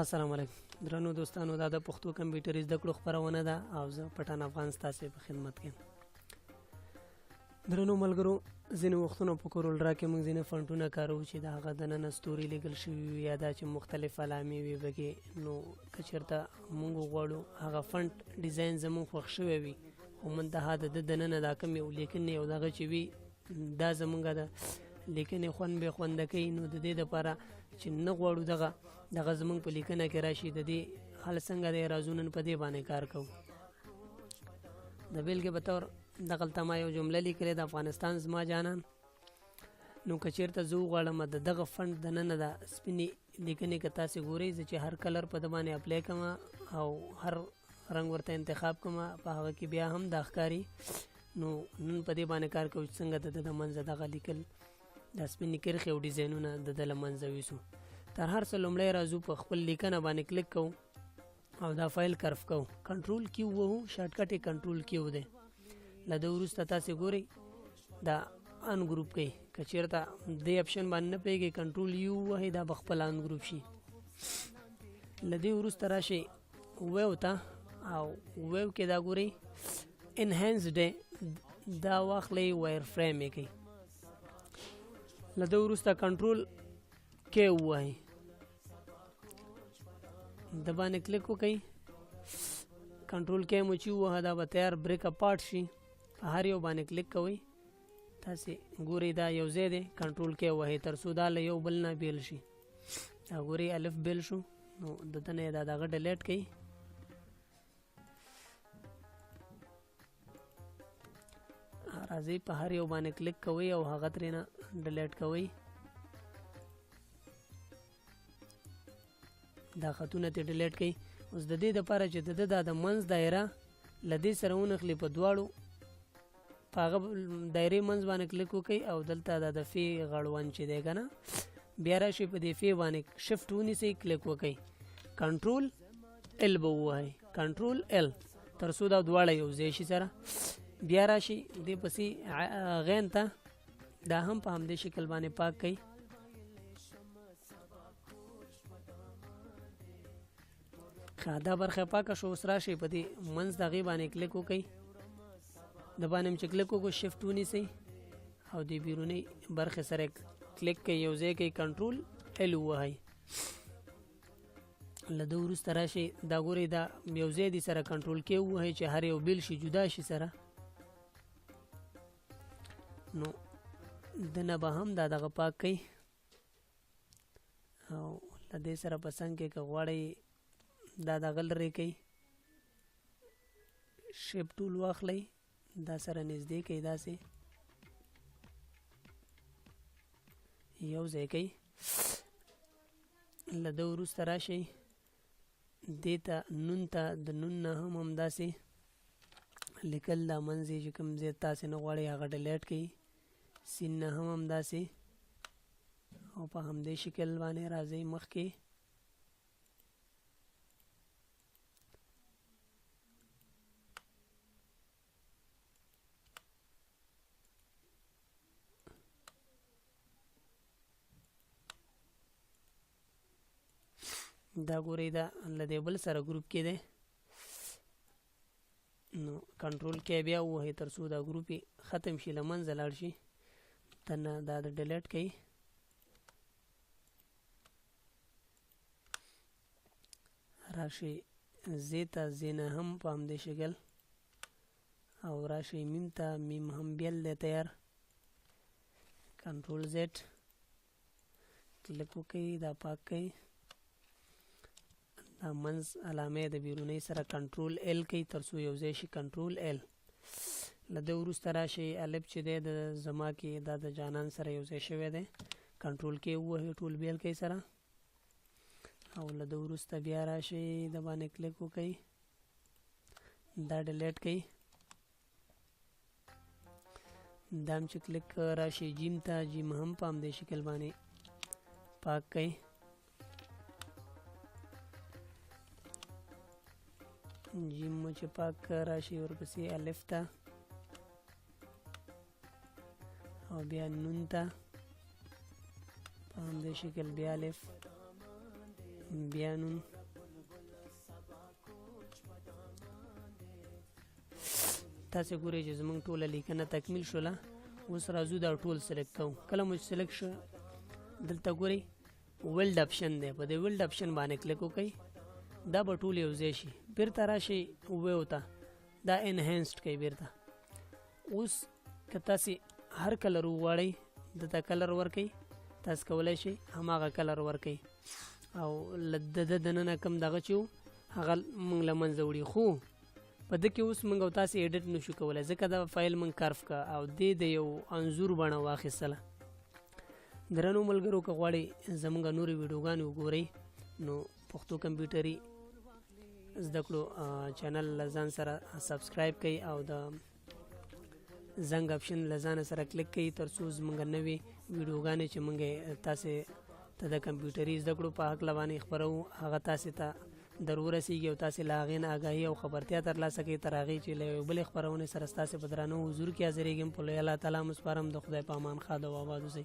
السلام علیکم درنو دوستانو، دا د پښتو کمپیوټر زده کړو خپرونه ده او زه پټان افغان ستاسو په خدمت کې. درنو ملګرو، ځینې وختونه په کورل را کې موږ ځینې فنټونه کارو چې د هغه دننه ستوري لیکل شوي وي یا دا چې مختلف علامې وي پکې. نو که چېرته موږ غواړو هغه فنټ ډیزاین زموږ خوښ شوی وي خو منتها د دننه دا کوم یو لیکنې او دغه چې وي دا زموږ د لیکنې خوند به خوند کوي. نو د دې دپاره چې نه غواړو دغه زموږ په لیکنه کې راشي، د دې حل څنګه دی راځو نن په دې باندې کار کوو. د بیلګې په طور دغلته ما یو جمله لیکلې د افغانستان زما جانان. نو که چېرته زه وغواړم د دغه فنټ دننه د سپینې لیکنې که تاسې ګورئ، زه چې هر کلر په ده باندې اپلی کوم او هر رنګ ورته انتخاب کوم، په هغه کې بیا هم دا ښکاري. نو نن په دې باندې کار کوو چې څنګه د منځه دغه لیکل د سپینې کرښې او ډیزاینونه د ده له منځه ویسو. تر هر څه لومړی راځو په خپل لیکنه باندې کلیک کوو او دا فایل کرف کوو. کنټرول کیو وهو، شارټکټ یې کنټرول کیو دی. له ده وروسته تاسې ګورئ دا ان ګروپ کوي. که چېرته دې اپشن باندې نه پوهېږئ کنټرول یو وهئ، دا به خپل ان ګروپ شي. له دې وروسته راشئ ویو ته او ویو کې دا ګورئ انهانس دی، دا واخلئ وایر فریم یې کوي. له ده وروسته کنټرول کې ووهئ، د باندې کلیک وکئ. کنټرول کې مو چې ووهه دا به تیار بریک اپارټ شي. په هر یو باندې کلیک کوئ، تاسې ګورئ دا یو ځای دی. کنټرول کې ووهئ تر څو دا له یو بل نه بیل شي. دا ګورئ الف بیل شو، نو د ده نه یې دغه ډیلیټ کئ. راځئ په هر یو باندې کلیک کوئ او هغه ترېنه ډیلیټ کوئ. دا خطونه ته ډیلیټ کړئ. اوس د دې دپاره چې د د منځ دایره له دې سره ونښلي په دواړو، په هغه دایرې منځ باندې کلیک وکړئ او دلته د فی غړوند چې دی که نه، بیا راشئ په دې فی باندې شفټ ونیسئ، کلیک وکړئ. کنټرول ال به ووهئ، کنټرول ال تر څو دا دواړه یو ځای شي سره. بیا راشئ دې پسې غین ته، دا هم په همدې شکل باندې پاک کړئ. دا برخه پاکه شو. اوس راشئ په دې منځ د هغې باندې کلیک وکئ. د باندې هم چې کلیک وکړو شفټ ونیسئ او د بیرونۍ برخې سره کلیک کوئ، یو ځای کوئ، کنټرول ال ووهئ. له ده وروسته راشئ دا ګورئ دا یو ځای دي سره کنټرول کې ووهئ چې هر یو بیل شي، جدا شي سره. نو دنه به هم دا دغه پاک کوئ او له دې سره په څنګ کې که غواړئ دا دغه لرې کوئ، شیپ ټول واخلئ، دا سره نږدې کوئ، داسې یو ځای کوئ. له ده وروسته راشئ دې ته نون ته، د نون نه هم همداسې لیکل دا منځ یې چې کوم ځای تاسې نه غواړئ هغه ډیلیټ کوئ. سین نه هم همداسې او په همدې شکل باندې راځئ مخکې. دا ګورئ دا له دې بل سره ګروپ کې دی. نو کنټرول کې بیا ووهئ تر څو دا ګروپ یې ختم شي، له منځه لاړ شي. دنه دا د ډیلیټ کوئ. راشئ زی ته، زی نه هم په همدې شکل او راشئ میم ته، میم هم بیل دی تیار. کنټرول زیډ کلیک وکئ، دا پاک کئ. دا منځ علامه د بیرونۍ سره کنټرول ال کوئ تر څو یو ځای شي، کنټرول ال. له ده وروسته راشئ الف چې دی د زما کې دا د جانان سره یو ځای شوی دی، کنټرول کې ووهئ، ټول بیل کوئ سره. او له ده وروسته بیا راشئ د باندې کلیک وکئ، دا ډیلیټ کوئ. دا هم چې کلیک راشئ جیم ته، جیم هم په همدې شکل باندې پاک کوئ. جیم مو چې پاک راشئ ورپسې الف ته او بیا نون ته، په همدې شکل بیا الف بیا نون تاسې ګورئ چې زمونږ ټوله لیکنه تکمیل شوله. اوس راځو دا ټول سلیکټ کوو. کله مو سلیکټ شو دلته ګورئ ویلډ اپشن دی، په دې ویلډ اپشن باندې کلیک وکئ، دا به ټول یو ځای شي. بیرته راشئ ویو ته، دا انهانسډ کوي بیرته. اوس که تاسې هر کلر وغواړئ دته کلر ورکئ، تاسې کولی شئ هماغه کلر ورکئ او د ده دننه کوم دغه چې و هغه موږ له منځه وړي. خو په ده کې اوس موږ او تاسې ایډیټ نشو کولی ځکه دا فایل موږ کرف که او دې د یو انځور بڼه واخیستله. درنو ملګرو که غواړئ زموږ نورې ویډیوګانې وګورئ نو پښتو کمپیوټري زده کړو چینل له ځان سره سبسکرایب کړئ او د زنګ اپشن له ځانه سره کلیک کړئ تر څو زموږ نوې ویډیوګانې چې موږ تاسې ته د کمپیوټري زده کړو په هکله باندې خپروو هغه تاسې ته در ورسیږي او تاسې له هغې نه آګاهي او خبرتیا ترلاسه کړئ تر هغې چې له یوې بلې خپرونې سره ستاسې په درانه حضور کې حاضرېږم. په لوی الله تعالی مو سپارم. د خدای په امان ښاد او آباد اوسئ.